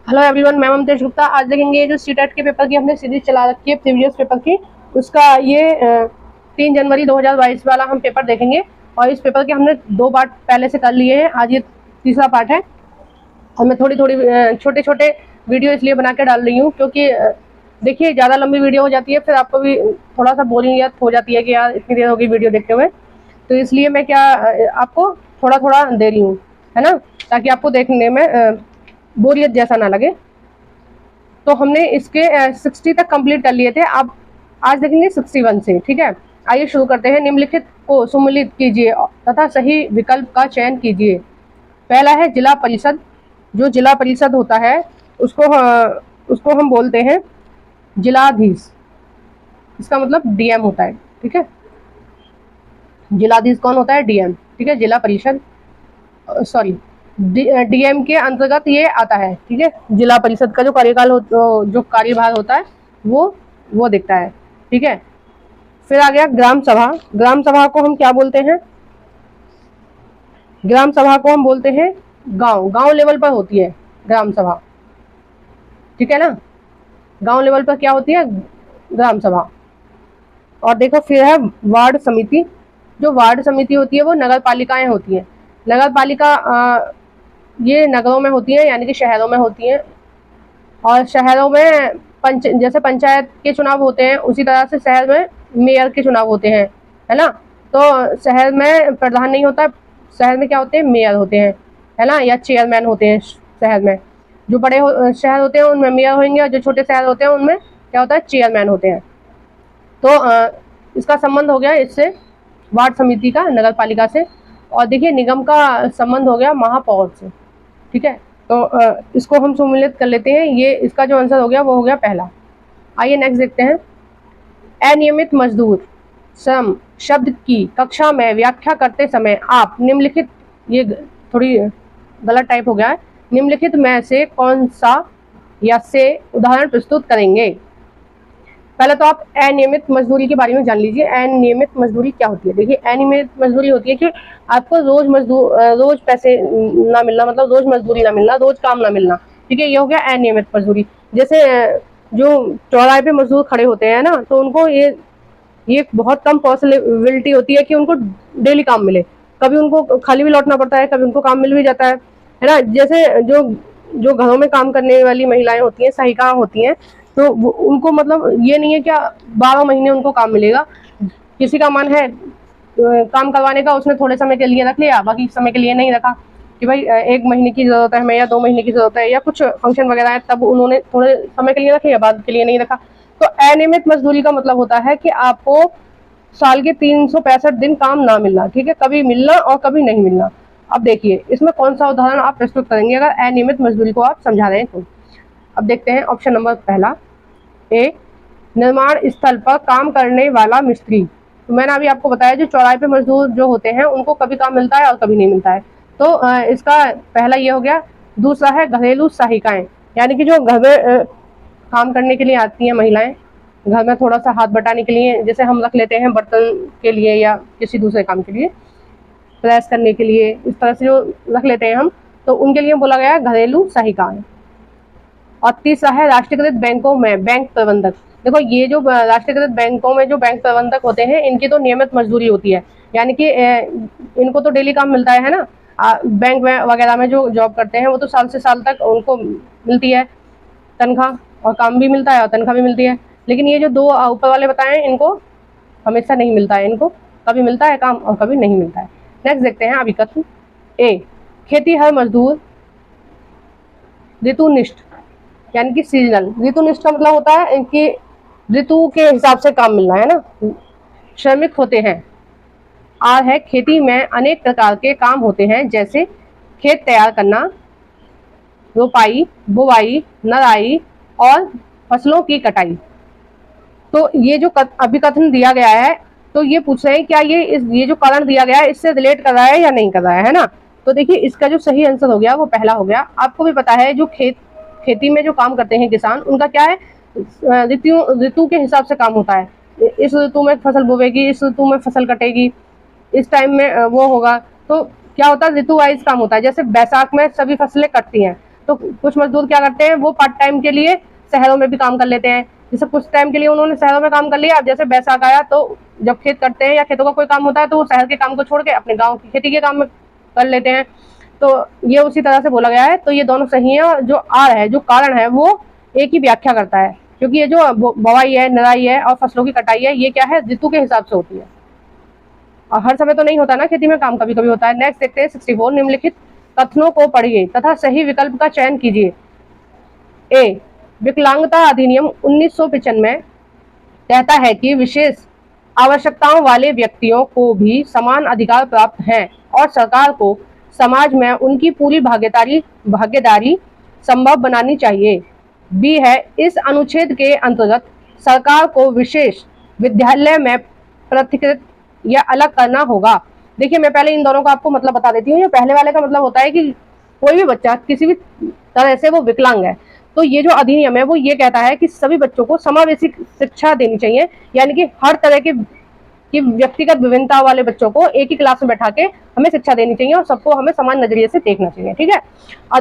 Hello everyone, मैं ममतेज गुप्ता। आज देखेंगे ये जो सीटेट के पेपर की हमने सीरीज चला रखी है प्रीवियस पेपर की, उसका ये 3 जनवरी 2022 वाला हम पेपर देखेंगे। और इस पेपर के हमने 2 पार्ट पहले से कर लिए हैं, आज ये तीसरा पार्ट है। और मैं थोड़ी थोड़ी छोटे छोटे वीडियो इसलिए बना के डाल रही हूँ क्योंकि देखिए ज़्यादा लंबी वीडियो हो जाती है, फिर आपको भी थोड़ा सा बोरिंग हो जाती है कि यार इतनी देर होगी वीडियो देखते हुए। तो इसलिए मैं क्या आपको थोड़ा थोड़ा दे रही हूँ, है ना, ताकि आपको देखने में बोरियत जैसा ना लगे। तो हमने इसके 60 तक कंप्लीट कर लिए थे। अब आज देखेंगे 61 से। ठीक है, आइए शुरू करते हैं। निम्नलिखित को सम्मिलित कीजिए तथा सही विकल्प का चयन कीजिए। पहला है जिला परिषद। जो जिला परिषद होता है उसको हम बोलते हैं जिलाधीश। इसका मतलब डीएम होता है। ठीक है, जिलाधीश कौन होता है? डीएम। ठीक है, जिला परिषद सॉरी डीएम के अंतर्गत ये आता है। ठीक है, जिला परिषद का जो जो कार्यभार होता है वो दिखता है। ठीक है, फिर आ गया ग्राम सभा। ग्राम सभा को हम क्या बोलते हैं? ग्राम सभा को हम बोलते हैं गांव लेवल पर होती है ग्राम सभा। ठीक है ना, गांव लेवल पर क्या होती है? ग्राम सभा। और देखो फिर है वार्ड समिति। जो वार्ड समिति होती है वो नगर पालिकाएं होती हैं। नगर पालिका ये नगरों में होती है, यानी कि शहरों में होती हैं। और शहरों में जैसे पंचायत के चुनाव होते हैं, उसी तरह से शहर में मेयर के चुनाव होते हैं, है ना। तो शहर में प्रधान नहीं होता, शहर में क्या होते हैं? मेयर होते हैं, है ना, या चेयरमैन होते हैं। शहर में जो बड़े शहर होते हैं उनमें मेयर होंगे, और जो छोटे शहर होते हैं उनमें क्या होता है? चेयरमैन होते हैं। तो इसका संबंध हो गया इससे, वार्ड समिति का नगर पालिका से। और देखिए निगम का संबंध हो गया महापौर से। ठीक है, तो इसको हम सम्मिलित कर लेते हैं। ये इसका जो आंसर हो गया वो हो गया पहला। आइए नेक्स्ट देखते हैं। अनियमित मजदूर श्रम शब्द की कक्षा में व्याख्या करते समय आप निम्नलिखित, ये थोड़ी गलत टाइप हो गया है, निम्नलिखित में से कौन सा या से उदाहरण प्रस्तुत करेंगे? पहले तो आप अनियमित मजदूरी के बारे में जान लीजिए। अनियमित मजदूरी क्या होती है? देखिए, अनियमित मजदूरी होती है कि आपको रोज पैसे ना मिलना, मतलब रोज मजदूरी ना मिलना, रोज काम ना मिलना। ठीक है, ये हो गया अनियमित मजदूरी। जैसे जो चौराहे पे मजदूर खड़े होते हैं ना, तो उनको ये बहुत कम पॉसिबिलिटी होती है कि उनको डेली काम मिले। कभी उनको खाली भी लौटना पड़ता है, कभी उनको काम मिल भी जाता है ना। जैसे जो घरों में काम करने वाली महिलाएं होती हैं, सहायिका होती हैं, तो उनको मतलब ये नहीं है कि 12 महीने उनको काम मिलेगा। किसी का मन है काम करवाने का, उसने थोड़े समय के लिए रख लिया, बाकी समय के लिए नहीं रखा कि भाई 1 महीने की जरूरत है हमें, या 2 महीने की जरूरत है, या कुछ फंक्शन वगैरह है, तब उन्होंने थोड़े समय के लिए रख लिया, बाद के लिए नहीं रखा। तो अनियमित मजदूरी का मतलब होता है कि आपको साल के 365 दिन काम ना मिलना। ठीक है, कभी मिलना और कभी नहीं मिलना। अब देखिए इसमें कौन सा उदाहरण आप प्रस्तुत करेंगे अगर अनियमित मजदूरी को आप समझा रहे हैं तो। अब देखते हैं ऑप्शन नंबर पहला ए, निर्माण स्थल पर काम करने वाला मिस्त्री। तो मैंने अभी आपको बताया जो चौराहे पे मजदूर जो होते हैं उनको कभी काम मिलता है और कभी नहीं मिलता है। तो इसका पहला ये हो गया। दूसरा है घरेलू सहायिकाएं, यानी कि जो घर में काम करने के लिए आती हैं महिलाएं, घर में थोड़ा सा हाथ बटाने के लिए, जैसे हम रख लेते हैं बर्तन के लिए या किसी दूसरे काम के लिए, प्रेस करने के लिए, इस तरह से जो रख लेते हैं हम, तो उनके लिए बोला गया घरेलू सहायिकाएं। और तीसरा है राष्ट्रीयकृत बैंकों में बैंक प्रबंधक। देखो ये जो राष्ट्रीयकृत बैंकों में जो बैंक प्रबंधक होते हैं, इनकी तो नियमित मजदूरी होती है, यानी कि इनको तो डेली काम मिलता है ना। बैंक वगैरह में जो जॉब करते हैं वो तो साल से साल तक उनको मिलती है तनख्वाह, और काम भी मिलता है और तनख्वाह भी मिलती है। लेकिन ये जो 2 ऊपर वाले बताए हैं, इनको हमेशा नहीं मिलता है, इनको कभी मिलता है काम और कभी नहीं मिलता है। नेक्स्ट देखते हैं अभिकथन। ए, खेती हर मजदूर ऋतुनिष्ठ, यानी कि सीजनल। ऋतुनिष्ठ का मतलब होता है कि ऋतु के हिसाब से काम मिलना, है ना, श्रमिक होते हैं। आर है, खेती में अनेक प्रकार के काम होते हैं, जैसे खेत तैयार करना, रोपाई, बुवाई, नराई और फसलों की कटाई। तो ये जो अभिकथन दिया गया है, तो ये पूछ रहे हैं क्या ये जो कारण दिया गया है इससे रिलेट कर रहा है या नहीं कर रहा है ना। तो देखिए इसका जो सही आंसर हो गया वो पहला हो गया। आपको भी पता है जो खेती में जो काम करते हैं किसान, उनका क्या है, ऋतु के हिसाब से काम होता है। इस ऋतु में फसल बोवेगी, इस ऋतु में फसल कटेगी, इस टाइम में वो होगा। तो क्या होता है, ऋतु वाइज काम होता है। जैसे बैसाख में सभी फसलें कटती हैं, तो कुछ मजदूर क्या करते हैं, वो पार्ट टाइम के लिए शहरों में भी काम कर लेते हैं। जैसे कुछ टाइम के लिए उन्होंने शहरों में काम कर लिया, अब जैसे बैसाख आया तो जब खेत करते हैं या खेतों का कोई काम होता है तो वो शहर के काम को छोड़ के अपने गाँव की खेती के काम में कर लेते हैं। तो ये उसी तरह से बोला गया है। तो ये दोनों सही है, और जो आर है, जो कारण है, वो एक ही व्याख्या करता है, क्योंकि ये जो बुवाई है, निराई है और फसलों की कटाई है, ये क्या है, ऋतु के हिसाब से होती है, और हर समय तो नहीं होता ना खेती में काम, कभी कभी होता है। नेक्स्ट देखते हैं 64, निम्नलिखित कथनों को पढ़िए तथा सही विकल्प का चयन कीजिए। ए, विकलांगता अधिनियम 1995 कहता है कि विशेष आवश्यकताओं वाले व्यक्तियों को भी समान अधिकार प्राप्त हैं और सरकार को समाज में उनकी पूरी भागीदारी संभव बनानी चाहिए। बी है, इस अनुच्छेद के अंतर्गत सरकार को विशेष विद्यालय में पृथकीकृत या अलग करना होगा। देखिए, मैं पहले इन दोनों का आपको मतलब बता देती हूँ। ये पहले वाले का मतलब होता है कि कोई भी बच्चा किसी भी तरह से वो विकलांग है, तो ये जो अधिनियम है वो ये कहता है कि सभी बच्चों को समावेशी शिक्षा देनी चाहिए, यानी कि हर तरह की व्यक्तिगत विभिन्नता वाले बच्चों को एक ही क्लास में बैठा के हमें शिक्षा देनी चाहिए और सबको हमें समान नजरिए से देखना चाहिए, ठीक है। और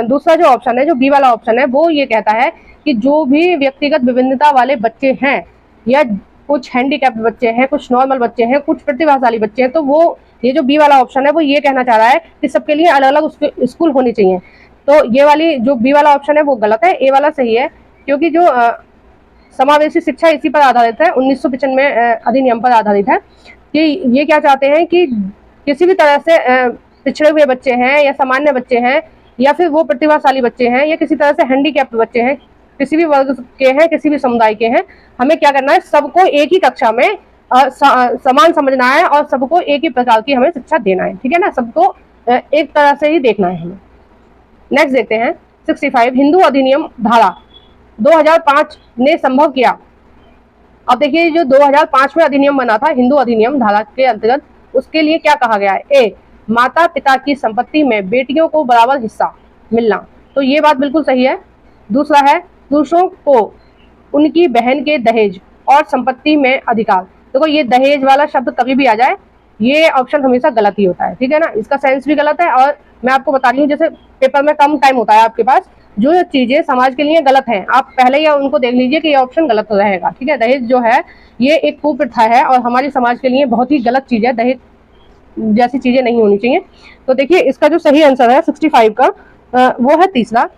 दूसरा जो ऑप्शन है, जो बी वाला ऑप्शन है, वो ये कहता है कि जो भी व्यक्तिगत विभिन्नता वाले बच्चे हैं या कुछ हैंडीकैप्ड बच्चे हैं, कुछ नॉर्मल बच्चे हैं, कुछ प्रतिभाशाली बच्चे हैं, तो वो ये जो बी वाला ऑप्शन है वो ये कहना चाह रहा है कि सबके लिए अलग अलग स्कूल होनी चाहिए। तो ये वाली जो बी वाला ऑप्शन है वो गलत है, ए वाला सही है, क्योंकि जो समावेशी शिक्षा इसी पर आधारित है, 1995 अधिनियम पर आधारित है कि ये क्या चाहते हैं कि किसी भी तरह से पिछड़े हुए बच्चे हैं या सामान्य बच्चे हैं या फिर वो प्रतिभाशाली बच्चे हैं या किसी तरह से हैंडीकैप्ड बच्चे हैं, किसी भी वर्ग के हैं, किसी भी समुदाय के हैं, हमें क्या करना है, सबको एक ही कक्षा में समान समझना है और सबको एक ही प्रकार की हमें शिक्षा देना है, ठीक है ना, सबको एक तरह से ही देखना है हमें। नेक्स्ट देखते हैं 65, हिंदू अधिनियम धारा 2005 ने संभव किया। अब देखिए, जो 2005 में अधिनियम बना था हिंदू अधिनियम धारा के अंतर्गत, उसके लिए क्या कहा गया है। ए, माता पिता की संपत्ति में बेटियों को बराबर हिस्सा मिलना, तो ये बात बिल्कुल सही है। दूसरा है, पुरुषों को उनकी बहन के दहेज और संपत्ति में अधिकार। देखो, ये दहेज वाला शब्द कभी भी आ जाए, ये ऑप्शन हमेशा गलत ही होता है, ठीक है ना, इसका सेंस भी गलत है। और मैं आपको बता रही हूँ, जैसे पेपर में कम टाइम होता है आपके पास, जो चीजें समाज के लिए गलत हैं आप पहले ही उनको देख लीजिए कि ये ऑप्शन गलत रहेगा, ठीक है। दहेज जो है ये एक कुप्रथा है और हमारी समाज के लिए बहुत ही गलत चीज है, दहेज जैसी चीजें नहीं होनी चाहिए। तो देखिए, इसका जो सही आंसर है 65 का वो है तीसरा,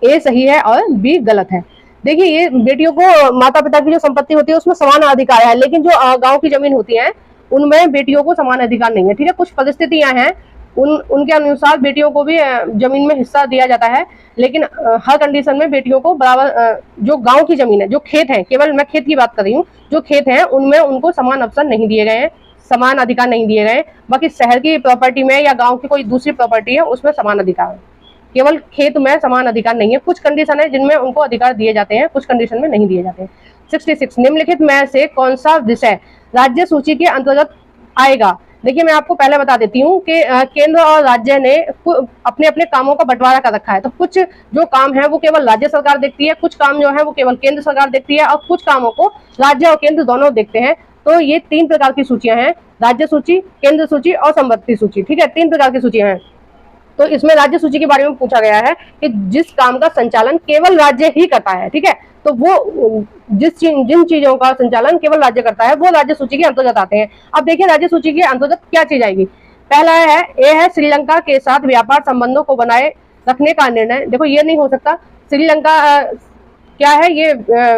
ए सही है और बी गलत है। देखिए, ये बेटियों को माता पिता की जो संपत्ति होती है उसमें समान अधिकार है, लेकिन जो गांव की जमीन होती है उनमें बेटियों को समान अधिकार नहीं है, ठीक है। कुछ परिस्थितियां हैं उनके अनुसार बेटियों को भी जमीन में हिस्सा दिया जाता है, लेकिन हर कंडीशन में बेटियों को बराबर जो गांव की जमीन है, जो खेत है, केवल मैं खेत की बात कर रही हूँ, जो खेत है उनमें उनको समान अवसर नहीं दिए गए हैं, समान अधिकार नहीं दिए गए। बाकी शहर की प्रॉपर्टी में या गाँव की कोई दूसरी प्रॉपर्टी है उसमें समान अधिकार है, केवल खेत में समान अधिकार नहीं है। कुछ कंडीशन है जिनमें उनको अधिकार दिए जाते हैं, कुछ कंडीशन में नहीं दिए जाते हैं। 66, निम्नलिखित में से कौन सा विषय राज्य सूची के अंतर्गत आएगा। देखिए, मैं आपको पहले बता देती हूँ कि केंद्र और राज्य ने अपने अपने कामों का बंटवारा कर रखा है। तो कुछ जो काम है वो केवल राज्य सरकार देखती है, कुछ काम जो है वो केवल केंद्र सरकार देखती है, और कुछ कामों को राज्य और केंद्र दोनों देखते हैं। तो ये 3 प्रकार की सूचियां हैं, राज्य सूची, केंद्र सूची और संपत्ति सूची, ठीक है, 3 प्रकार की सूचियां हैं। तो इसमें राज्य सूची के बारे में पूछा गया है कि जिस काम का संचालन केवल राज्य ही करता है, ठीक है, तो वो जिन चीजों का संचालन केवल राज्य करता है वो राज्य सूची के अंतर्गत आते हैं। अब देखिए, राज्य सूची के अंतर्गत क्या चीज आएगी। पहला है, ए है, श्रीलंका के साथ व्यापार संबंधों को बनाए रखने का निर्णय। देखो, ये नहीं हो सकता, श्रीलंका क्या है, ये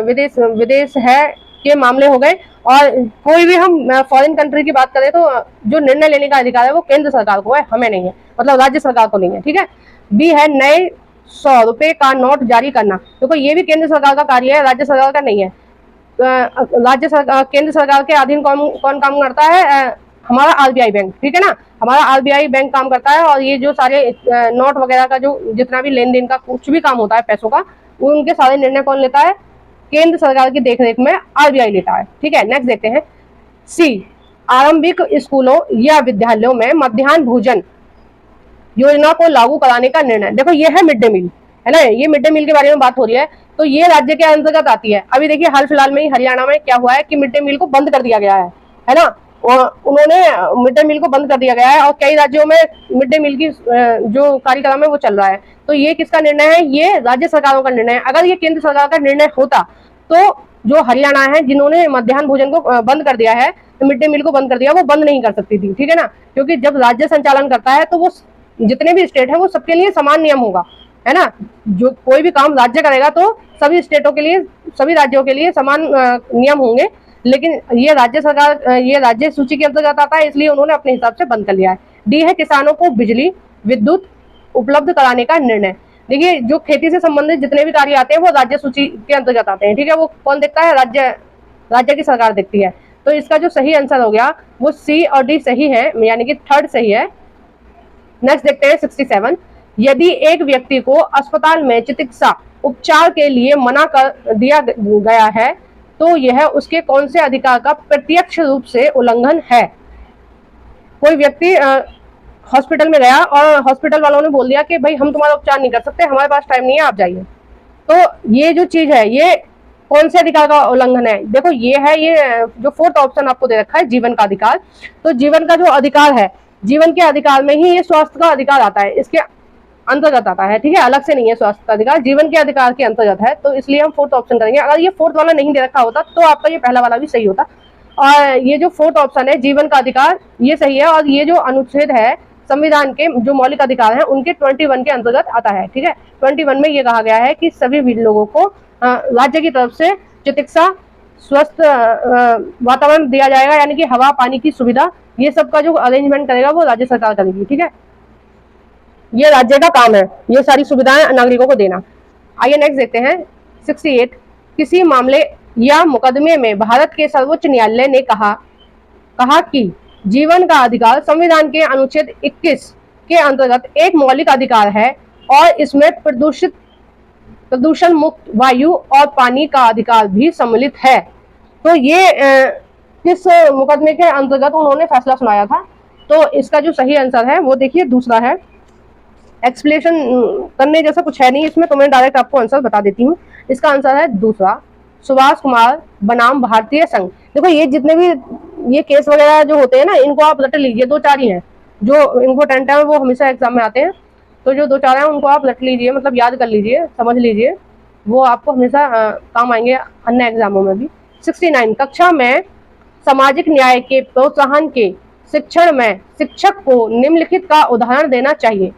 विदेश है के मामले हो गए, और कोई भी हम फॉरेन कंट्री की बात करें तो जो निर्णय लेने का अधिकार है वो केंद्र सरकार को है, हमें नहीं है, मतलब राज्य सरकार को नहीं है, ठीक है। बी है, नए 100 रुपए का नोट जारी करना। देखो, ये भी केंद्र सरकार का कार्य है, राज्य सरकार का नहीं है। केंद्र सरकार के अधीन कौन काम करता है, हमारा आरबीआई बैंक, ठीक है ना, हमारा आरबीआई बैंक काम करता है। और ये जो सारे नोट वगैरह का जो जितना भी लेन देन का कुछ भी काम होता है पैसों का, उनके सारे निर्णय कौन लेता है, केंद्र सरकार की देखरेख में आरबीआई लेता है, ठीक है। नेक्स्ट देखते हैं सी, आरंभिक स्कूलों या विद्यालयों में मध्याह्न भोजन योजना को लागू कराने का निर्णय। देखो, ये है मिड डे मील, है ना, ये मिड डे मील के बारे में बात हो रही है, तो ये राज्य के अंतर्गत आती है। अभी देखिए, हाल फिलहाल में ही हरियाणा में क्या हुआ है कि मिड डे मील को बंद कर दिया गया है ना, उन्होंने मिड डे मील को बंद कर दिया गया है और कई राज्यों में मिड डे मील की जो कार्यक्रम है वो चल रहा है। तो ये किसका निर्णय है? ये राज्य सरकारों का निर्णय है। अगर ये केंद्र सरकार का निर्णय होता तो जो हरियाणा है जिन्होंने मध्याह्न भोजन को बंद कर दिया है, मिड डे मील को बंद कर दिया, वो बंद नहीं कर सकती थी, ठीक है ना, क्योंकि जब राज्य संचालन करता है तो वो जितने भी स्टेट है वो सबके लिए समान नियम होगा, है ना। जो कोई भी काम राज्य करेगा तो सभी स्टेटों के लिए, सभी राज्यों के लिए समान नियम होंगे, लेकिन ये राज्य सरकार, ये राज्य सूची के अंतर्गत आता है, इसलिए उन्होंने अपने हिसाब से बंद कर लिया है। डी है किसानों को बिजली विद्युत उपलब्ध कराने का निर्णय। देखिए जो खेती से संबंधित जितने भी कार्य आते हैं वो राज्य सूची के अंतर्गत आते हैं, ठीक है। वो कौन देखता है? राज्य की सरकार देखती है। तो इसका जो सही आंसर हो गया वो सी और डी सही है, यानी कि थर्ड सही है। नेक्स्ट देखते हैं 67। यदि एक व्यक्ति को अस्पताल में चिकित्सा उपचार के लिए मना कर दिया गया है तो यह उसके कौन से अधिकार का प्रत्यक्ष रूप से उल्लंघन है? कोई व्यक्ति हॉस्पिटल में गया और हॉस्पिटल वालों ने बोल दिया कि भाई हम तुम्हारा उपचार नहीं कर सकते, हमारे पास टाइम नहीं है, आप जाइए। तो ये जो चीज है ये कौन से अधिकार का उल्लंघन है? देखो ये है, ये जो फोर्थ ऑप्शन आपको दे रखा है, जीवन का अधिकार। तो जीवन का जो अधिकार है, जीवन के अधिकार में ही ये स्वास्थ्य का अधिकार आता है, इसके अंतर्गत आता है, ठीक है, अलग से नहीं है। स्वास्थ्य का अधिकार जीवन के अधिकार के अंतर्गत है, तो इसलिए हम फोर्थ ऑप्शन करेंगे। अगर ये फोर्थ वाला नहीं दे रखा होता तो आपका ये पहला वाला भी सही होता। और ये जो फोर्थ ऑप्शन है जीवन का अधिकार, ये सही है। और ये जो अनुच्छेद है संविधान के जो मौलिक अधिकार हैं उनके 21 के अंतर्गत आता है, ठीक है। 21 में ये कहा गया है कि सभी भी लोगों को राज्य की तरफ से चिकित्सा, स्वस्थ वातावरण दिया जाएगा, यानी कि हवा पानी की सुविधा, ये सब का जो अरेंजमेंट करेगा वो राज्य सरकार करेगी, ठीक है। ये राज्य का काम है ये सारी सुविधाएं नागरिकों को देना। आइए नेक्स्ट देखते हैं 68। किसी मामले या मुकदमे में भारत के सर्वोच्च न्यायालय ने कहा कि जीवन का अधिकार संविधान के अनुच्छेद 21 के अंतर्गत एक मौलिक अधिकार है और इसमें प्रदूषण मुक्त वायु और पानी का अधिकार भी सम्मिलित है। तो ये किस मुकदमे के अंतर्गत उन्होंने फैसला सुनाया था? तो इसका जो सही आंसर है वो देखिए दूसरा है। एक्सप्लेनेशन करने जैसा कुछ है नहीं इसमें, तो मैं डायरेक्ट आपको आंसर बता देती हूँ। इसका आंसर है दूसरा, सुभाष कुमार बनाम भारतीय संघ। देखो ये जितने भी ये केस वगैरह जो होते हैं ना, इनको आप रट लीजिए, 2-4 ही हैं जो इम्पोर्टेंट है, वो हमेशा एग्जाम में आते हैं। तो जो 2-4 हैं उनको आप रट लीजिए, मतलब याद कर लीजिए, समझ लीजिए, वो आपको हमेशा काम आएंगे अन्य एग्जामों में भी। 69। कक्षा में सामाजिक न्याय के प्रोत्साहन के शिक्षण में शिक्षक को निम्नलिखित का उदाहरण देना चाहिए।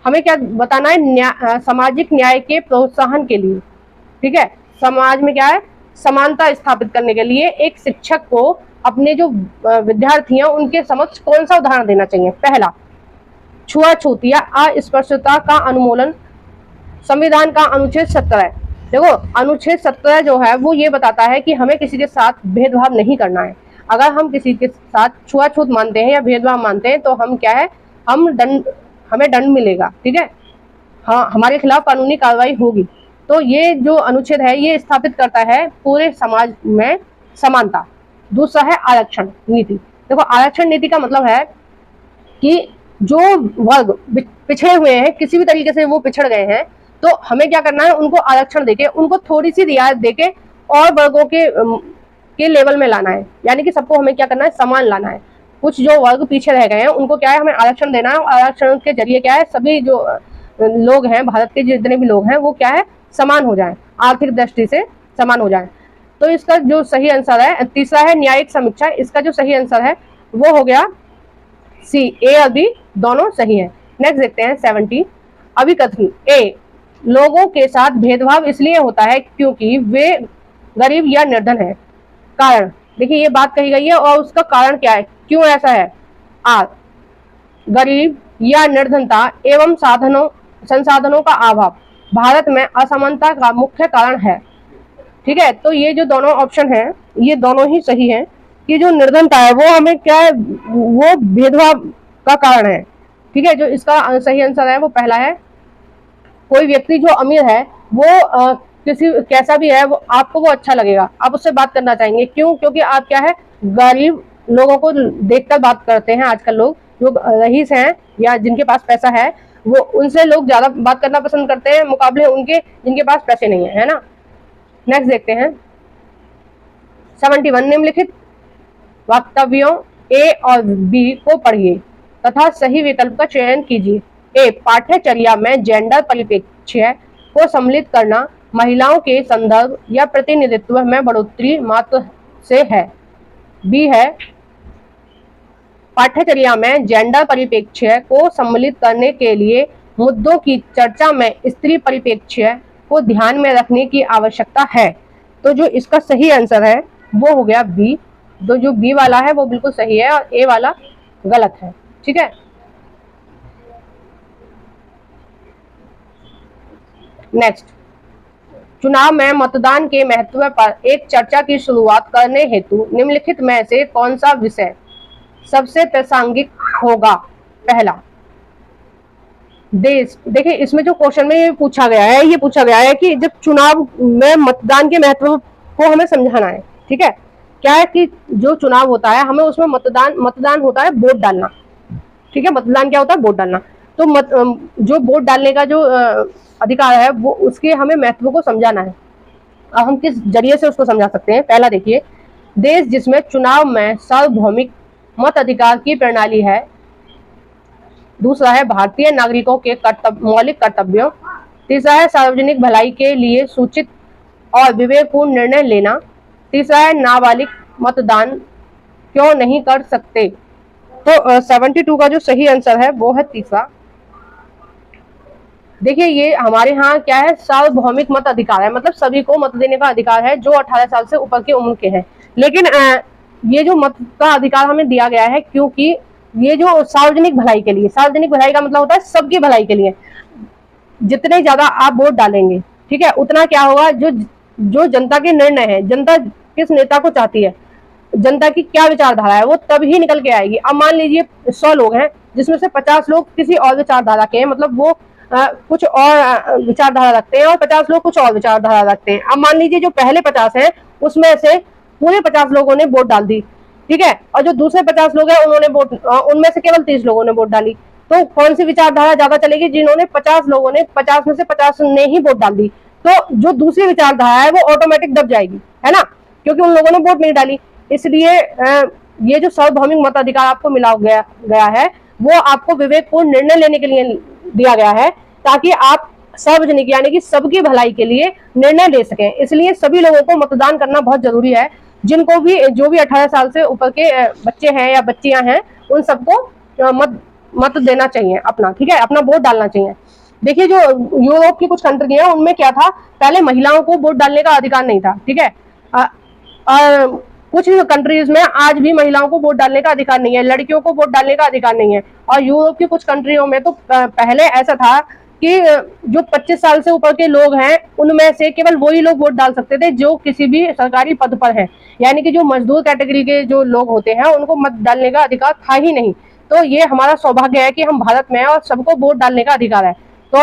हमें क्या बताना है? सामाजिक न्याय के प्रोत्साहन के लिए, ठीक है, समाज में क्या है, समानता स्थापित करने के लिए एक शिक्षक को अपने जो विद्यार्थी हैं उनके समक्ष कौन सा उदाहरण देना चाहिए? पहला, छुआछूत या अस्पृश्यता का अनुमूलन, संविधान का अनुच्छेद 17। देखो अनुच्छेद 17 जो है वो ये बताता है कि हमें किसी के साथ भेदभाव नहीं करना है। अगर हम किसी के साथ छुआछूत मानते हैं या भेदभाव मानते हैं तो हम क्या है, हमें दंड मिलेगा, ठीक है, हाँ, हमारे खिलाफ कानूनी कार्रवाई होगी। तो ये जो अनुच्छेद है ये स्थापित करता है पूरे समाज में समानता। दूसरा है आरक्षण नीति। देखो आरक्षण नीति का मतलब है कि जो वर्ग पिछड़े हुए हैं, किसी भी तरीके से वो पिछड़ गए हैं, तो हमें क्या करना है, उनको आरक्षण देके, उनको थोड़ी सी रियायत देके और वर्गों के लेवल में लाना है। यानी कि सबको हमें क्या करना है, समान लाना है। कुछ जो वर्ग पीछे रह गए हैं उनको क्या है, हमें आरक्षण देना है। और आरक्षण के जरिए क्या है, सभी जो लोग हैं, भारत के जितने भी लोग हैं, वो क्या है, समान हो जाए, आर्थिक दृष्टि से समान हो जाए। तो इसका जो सही आंसर है, तीसरा है न्यायिक समीक्षा। इसका जो सही आंसर है वो हो गया सी। ए और बी दोनों सही है। नेक्स्ट देखते हैं 70। अभिकथन ए, लोगों के साथ भेदभाव इसलिए होता है क्योंकि वे गरीब या निर्धन है। कारण, देखिए ये बात कही गई है और उसका कारण क्या है, क्यों ऐसा है। आर, गरीब या निर्धनता एवं संसाधनों का अभाव भारत में असमानता का मुख्य कारण है, ठीक है। तो ये जो दोनों ऑप्शन है ये दोनों ही सही है कि जो निर्धनता है वो हमें क्या है, वो भेदभाव का कारण है, ठीक है। जो इसका सही आंसर है वो पहला है। कोई व्यक्ति जो अमीर है वो किसी कैसा भी है, वो आपको वो अच्छा लगेगा, आप उससे बात करना चाहेंगे। क्यों? क्योंकि आप क्या है, गरीब लोगों को देखकर बात करते हैं। आजकल लोग जो रईस हैं या जिनके पास पैसा है, वो उनसे लोग ज्यादा बात करना पसंद करते हैं मुकाबले उनके जिनके पास पैसे नहीं है, है ना। नेक्स्ट देखते हैं 71। निम्नलिखित वक्तव्यों ए और बी को पढ़िए तथा सही विकल्प का चयन कीजिए। ए, पाठ्यचर्या में जेंडर परिप्रेक्ष्य को सम्मिलित करना महिलाओं के संदर्भ या प्रतिनिधित्व में बढ़ोतरी मात्र से है। बी है, पाठ्यचर्या में जेंडर परिप्रेक्ष्य को सम्मिलित करने के लिए मुद्दों की चर्चा में स्त्री परिप्रेक्ष्य को ध्यान में रखने की आवश्यकता है। तो जो इसका सही आंसर है वो हो गया बी। तो जो बी वाला है वो बिल्कुल सही है और ए वाला गलत है। ठीक है, नेक्स्ट, चुनाव में मतदान के महत्व पर एक चर्चा की शुरुआत करने हेतु निम्नलिखित में से कौन सा विषय सबसे प्रासंगिक होगा? पहला, देश। देखिए इसमें जो क्वेश्चन में ये पूछा गया है कि जब चुनाव में मतदान के महत्व को हमें समझाना है। ठीक है, क्या है कि जो चुनाव होता है हमें उसमें मतदान होता है वोट डालना। ठीक है, मतदान क्या होता है? वोट डालना। तो जो वोट डालने का जो अधिकार है वो उसके हमें महत्व को समझाना है। अब हम किस जरिए से उसको समझा सकते हैं? पहला देखिए, देश जिसमें चुनाव में सार्वभौमिक मत अधिकार की प्रणाली है। दूसरा है भारतीय नागरिकों के मौलिक कर्तव्यों। तीसरा है सार्वजनिक भलाई के लिए सूचित और विवेकपूर्ण निर्णय लेना। तीसरा है नाबालिग मतदान क्यों नहीं कर सकते। तो 72 का जो सही आंसर है वो है तीसरा। देखिए ये हमारे यहाँ क्या है, सार्वभौमिक मत अधिकार है, मतलब सभी को मत देने का अधिकार है जो 18 साल से ऊपर की उम्र के हैं। लेकिन ये जो मत का अधिकार हमें दिया गया है क्योंकि ये जो सार्वजनिक भलाई के लिए, सार्वजनिक भलाई का मतलब होता है सबकी भलाई के लिए। जितने ज्यादा आप वोट डालेंगे, ठीक है, उतना क्या होगा, जो जनता के निर्णय है, जनता किस नेता को चाहती है, जनता की क्या विचारधारा है, वो तभी निकल के आएगी। अब मान लीजिए 100 लोग हैं जिसमें से 50 लोग किसी और विचारधारा के हैं, मतलब वो कुछ और विचारधारा रखते हैं और 50 लोग कुछ और विचारधारा रखते हैं। अब मान लीजिए जो पहले 50 हैं उसमें से पूरे 50 लोगों ने वोट डाल दी, ठीक है, और जो दूसरे 50 लोग हैं उनमें से केवल 30 लोगों ने वोट डाली। तो कौन सी विचारधारा ज्यादा चलेगी? जिन्होंने 50 लोगों ने 50 में से 50 ने ही वोट डाल दी, तो जो दूसरी विचारधारा है वो ऑटोमेटिक दब जाएगी, है ना, क्योंकि उन लोगों ने वोट नहीं डाली। इसलिए ये जो सार्वभौमिक मताधिकार आपको मिला गया है वो आपको विवेकपूर्ण निर्णय लेने के लिए दिया गया है, ताकि आप सार्वजनिक यानी कि सबकी भलाई के लिए निर्णय ले सकें। इसलिए सभी लोगों को मतदान करना बहुत जरूरी है। जिनको भी जो भी 18 साल से ऊपर के बच्चे हैं या बच्चियां हैं उन सबको मत देना चाहिए अपना, ठीक है, अपना वोट डालना चाहिए। देखिए जो यूरोप की कुछ कंट्री है उनमें क्या था, पहले महिलाओं को वोट डालने का अधिकार नहीं था, ठीक है, कुछ कंट्रीज में आज भी महिलाओं को वोट डालने का अधिकार नहीं है, लड़कियों को वोट डालने का अधिकार नहीं है। और यूरोप की कुछ कंट्रियों में तो पहले ऐसा था कि जो 25 साल से ऊपर के लोग हैं उनमें से केवल वही लोग वोट डाल सकते थे जो किसी भी सरकारी पद पर हैं, यानी कि जो मजदूर कैटेगरी के जो लोग होते हैं उनको मत डालने का अधिकार था ही नहीं। तो ये हमारा सौभाग्य है कि हम भारत में हैं और सबको वोट डालने का अधिकार है। तो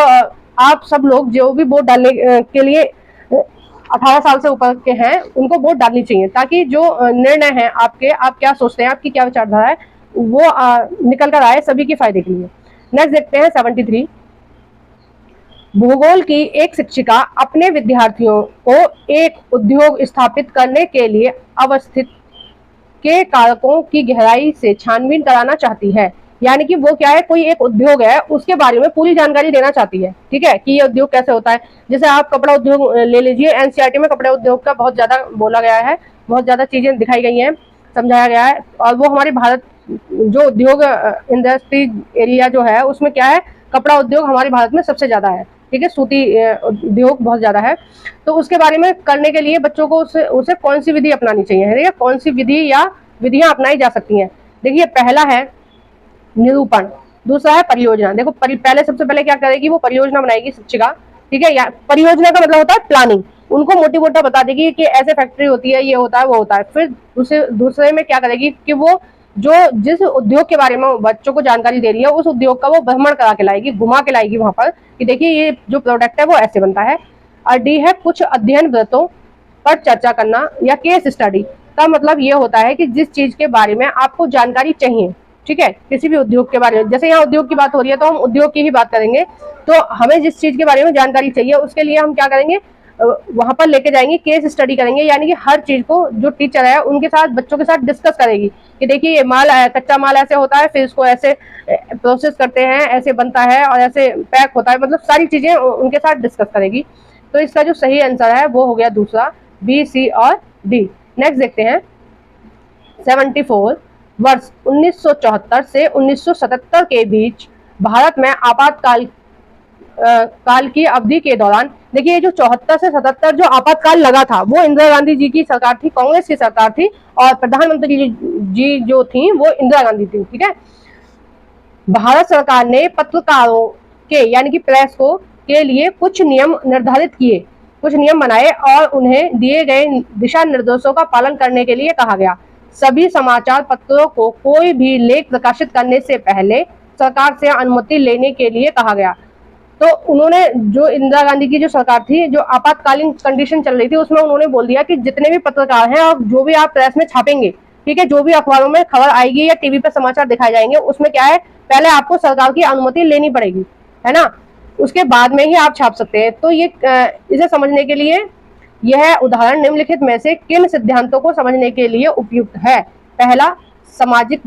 आप सब लोग जो भी वोट डालने के लिए 18 साल से ऊपर के हैं उनको वोट डालनी चाहिए, ताकि जो निर्णय है आपके, आप क्या सोचते हैं, आपकी क्या विचारधारा है, वो निकल कर आए सभी के फायदे के लिए। नेक्स्ट देखते हैं 73। भूगोल की एक शिक्षिका अपने विद्यार्थियों को एक उद्योग स्थापित करने के लिए अवस्थित के कारकों की गहराई से छानबीन कराना चाहती है। यानी कि वो क्या है, कोई एक उद्योग है उसके बारे में पूरी जानकारी देना चाहती है, ठीक है, कि ये उद्योग कैसे होता है। जैसे आप कपड़ा उद्योग ले लीजिए, एनसीईआरटी में कपड़े उद्योग का बहुत ज्यादा बोला गया है, बहुत ज्यादा चीजें दिखाई गई हैं, समझाया गया है। और वो हमारे भारत जो उद्योग इंडस्ट्री एरिया जो है उसमें क्या है, कपड़ा उद्योग हमारे भारत में सबसे ज्यादा है, ठीक है, सूती उद्योग बहुत ज्यादा है। तो उसके बारे में करने के लिए बच्चों को उसे कौन सी विधि अपनानी चाहिए, है, कौन सी विधि या विधियां अपनाई जा सकती हैं। देखिए पहला है निरूपण, दूसरा है परियोजना। देखो पहले सबसे पहले क्या करेगी, वो परियोजना बनाएगी शिक्षिका, ठीक है, या परियोजना का मतलब होता है प्लानिंग, उनको मोटी मोटा बता देगी कि ऐसे फैक्ट्री होती है, ये होता है, वो होता है। फिर दूसरे में क्या करेगी कि वो जो जिस उद्योग के बारे में बच्चों को जानकारी दे रही है उस उद्योग का वो भ्रमण करा के लाएगी, घुमा के लाएगी वहां पर कि देखिए ये जो प्रोडक्ट है वो ऐसे बनता है। और डी है कुछ अध्ययन व्रतों पर चर्चा करना या केस स्टडी का मतलब ये होता है कि जिस चीज के बारे में आपको जानकारी चाहिए, ठीक है, किसी भी उद्योग के बारे में, जैसे यहाँ उद्योग की बात हो रही है तो हम उद्योग की ही बात करेंगे। तो हमें जिस चीज के बारे में जानकारी चाहिए उसके लिए हम क्या करेंगे, वहां पर लेके जाएंगी, केस स्टडी करेंगे, यानी कि हर चीज को जो टीचर है उनके साथ बच्चों के साथ डिस्कस करेगी कि देखिए ये माल कच्चा माल ऐसे होता है, फिर इसको ऐसे प्रोसेस करते हैं, ऐसे बनता है और ऐसे पैक होता है, मतलब सारी चीजें उनके साथ डिस्कस करेगी। तो इसका जो सही आंसर है वो हो गया दूसरा, बी, सी और डी। नेक्स्ट देखते हैं 74। वर्ष 1974 से 1977 के बीच भारत में आपातकाल काल की अवधि के दौरान, देखिए ये जो 74 से 77 जो आपातकाल लगा था वो इंदिरा गांधी जी की सरकार थी, कांग्रेस की सरकार थी, और प्रधानमंत्री जी जो थी वो इंदिरा गांधी थी, ठीक है। भारत सरकार ने पत्रकारों के यानी कि प्रेस को के लिए कुछ नियम निर्धारित किए, कुछ नियम बनाए और उन्हें दिए गए दिशा निर्देशों का पालन करने के लिए कहा गया। सभी समाचार पत्रों को कोई भी लेख प्रकाशित करने से पहले सरकार से अनुमति लेने के लिए कहा गया। तो उन्होंने, जो इंदिरा गांधी की जो सरकार थी, जो आपातकालीन कंडीशन चल रही थी, उसमें उन्होंने बोल दिया कि जितने भी पत्रकार हैं और जो भी आप प्रेस में छापेंगे, ठीक है, जो भी अखबारों में खबर आएगी या टीवी पर समाचार दिखाए जाएंगे, उसमें क्या है, पहले आपको सरकार की अनुमति लेनी पड़ेगी, है ना, उसके बाद में ही आप छाप सकते हैं। तो ये इसे समझने के लिए यह उदाहरण निम्नलिखित में से किन सिद्धांतों को समझने के लिए उपयुक्त है? पहला, सामाजिक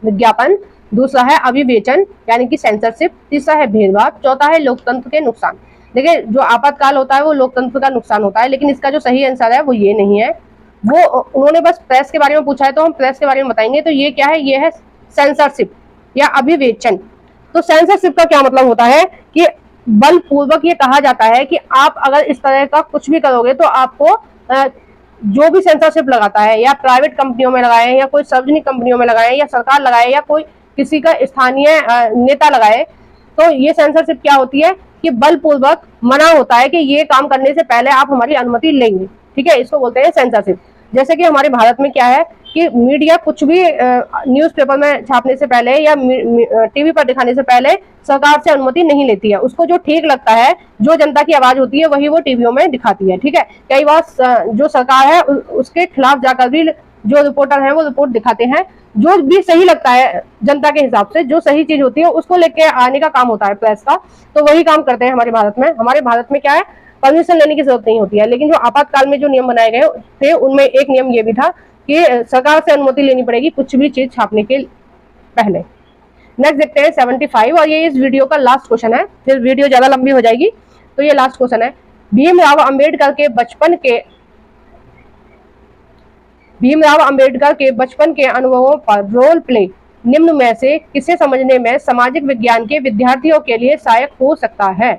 विज्ञापन, दूसरा है अभिवेचन यानी कि सेंसरशिप, तीसरा है भेदभाव, चौथा है लोकतंत्र के नुकसान। देखिए जो आपातकाल होता है वो लोकतंत्र का नुकसान होता है, लेकिन इसका जो सही आंसर है वो ये नहीं है। वो उन्होंने बस प्रेस के बारे में पूछा है तो हम प्रेस के बारे में बताएंगे। तो ये क्या है, ये है सेंसरशिप या अभिवेचन। तो सेंसरशिप का क्या मतलब होता है कि बलपूर्वक ये कहा जाता है कि आप अगर इस तरह का कुछ भी करोगे तो आपको जो भी सेंसरशिप लगाता है, या प्राइवेट कंपनियों में लगाए या कोई सार्वजनिक कंपनियों में लगाए या सरकार लगाए या कोई किसी का स्थानीय नेता लगाए, तो ये सेंसरशिप क्या होती है कि बलपूर्वक मना होता है कि ये काम करने से पहले आप हमारी अनुमति लेंगे, ठीक है, इसको बोलते हैं सेंसरशिप। जैसे कि हमारे भारत में क्या है कि मीडिया कुछ भी न्यूज़पेपर में छापने से पहले या टीवी पर दिखाने से पहले सरकार से अनुमति नहीं लेती है। उसको जो ठीक लगता है, जो जनता की आवाज होती है, वही वो टीवियों में दिखाती है, ठीक है। कई बार जो सरकार है उसके खिलाफ जाकर भी जो रिपोर्टर है वो रिपोर्ट दिखाते हैं, जो भी सही लगता है जनता के हिसाब से, जो सही चीज होती है उसको लेके आने का काम होता है प्रेस का। तो वही काम करते हैं हमारे भारत में। हमारे भारत में क्या है, परमिशन लेने की जरूरत नहीं होती है। लेकिन जो आपातकाल में जो नियम बनाए गए थे उनमें एक नियम ये भी था कि सरकार से अनुमति लेनी पड़ेगी कुछ भी चीज छापने के पहले। नेक्स्ट देखते हैं 75, और ये इस वीडियो का लास्ट क्वेश्चन है, फिर वीडियो ज्यादा लंबी हो जाएगी। तो ये लास्ट क्वेश्चन है, भीमराव अंबेडकर के बचपन के अनुभवों पर रोल प्ले निम्न में से किसे समझने में सामाजिक विज्ञान के विद्यार्थियों के लिए सहायक हो सकता है?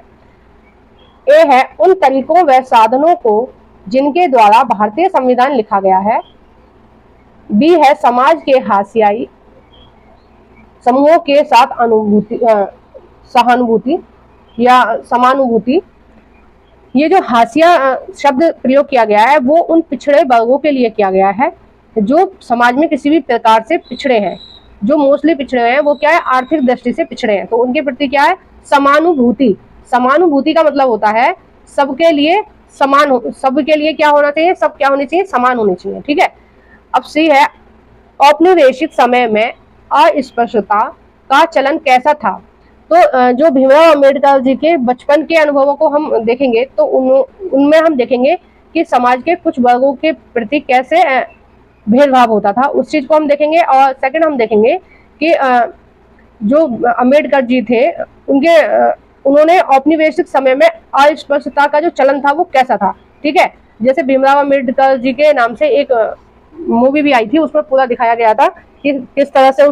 ए है उन तरीकों व साधनों को जिनके द्वारा भारतीय संविधान लिखा गया है। बी है समाज के हाशियाई समूहों के साथ सहानुभूति या समानुभूति। ये जो हाशिया शब्द प्रयोग किया गया है वो उन पिछड़े वर्गों के लिए किया गया है जो समाज में किसी भी प्रकार से पिछड़े हैं, जो मोस्टली पिछड़े हैं, वो क्या है, आर्थिक दृष्टि से पिछड़े हैं। तो उनके प्रति क्या है, समानुभूति। समानुभूति का मतलब होता है सबके लिए समान, सबके लिए क्या होना चाहिए, सब क्या होने चाहिए, समान होने चाहिए, ठीक है। अब सी है औपनिवेशिक समय में अस्पृश्यता का चलन कैसा था? तो जो भीमराव अंबेडकर जी के बचपन के अनुभवों को हम देखेंगे तो उनमें हम देखेंगे कि समाज के कुछ वर्गों के प्रति कैसे भेदभाव होता था, उस चीज को हम देखेंगे। और सेकंड हम देखेंगे कि जो अंबेडकर जी थे उन्होंने औपनिवेशिक समय में अस्पृश्यता का जो चलन था वो कैसा था, ठीक है। जैसे भीमराव अंबेडकर जी के नाम से एक मूवी भी आई थी, उसमें पूरा दिखाया गया था कि किस तरह से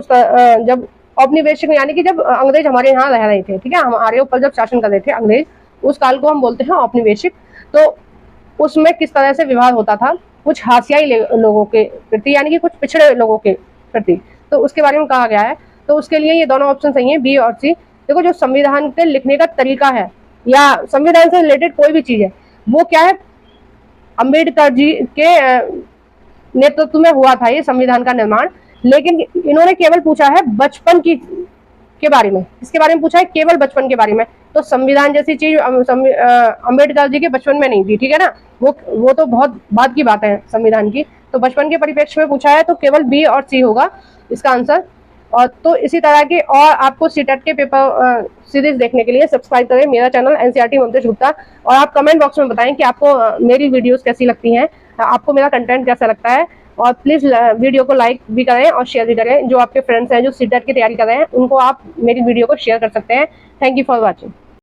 जब औपनिवेशिक यानी कि जब अंग्रेज हमारे यहाँ रह रहे थे, ठीक है, हमारे ऊपर जब शासन कर रहे थे अंग्रेज, उस काल को हम बोलते हैं औपनिवेशिक। तो उसमें किस तरह से व्यवहार होता था कुछ हाशियाई लोगों के प्रति, यानी कि कुछ पिछड़े लोगों के प्रति, तो उसके बारे में कहा गया है। तो उसके लिए ये दोनों ऑप्शन सही है, बी और सी। देखो जो संविधान के लिखने का तरीका है या संविधान से रिलेटेड कोई भी चीज है वो क्या है, अंबेडकर जी के नेतृत्व में हुआ था ये संविधान का निर्माण। लेकिन इन्होंने केवल पूछा है बचपन के बारे में, इसके बारे में पूछा है केवल बचपन के बारे में। तो संविधान जैसी चीज अंबेडकर जी के बचपन में नहीं थी, ठीक है ना, वो तो बहुत बाद की बात है संविधान की। तो बचपन के परिप्रेक्ष्य में पूछा है तो केवल बी और सी होगा इसका आंसर। और तो इसी तरह के और आपको सीटेट के पेपर सीरीज देखने के लिए सब्सक्राइब करें मेरा चैनल एनसीईआरटी ममतेज गुप्ता। और आप कमेंट बॉक्स में बताएं कि आपको मेरी वीडियोस कैसी लगती हैं, आपको मेरा कंटेंट कैसा लगता है। और प्लीज़ वीडियो को लाइक भी करें और शेयर भी करें। जो आपके फ्रेंड्स हैं जो सीटेट की तैयारी कर रहे हैं उनको आप मेरी वीडियो को शेयर कर सकते हैं। Thank you for watching.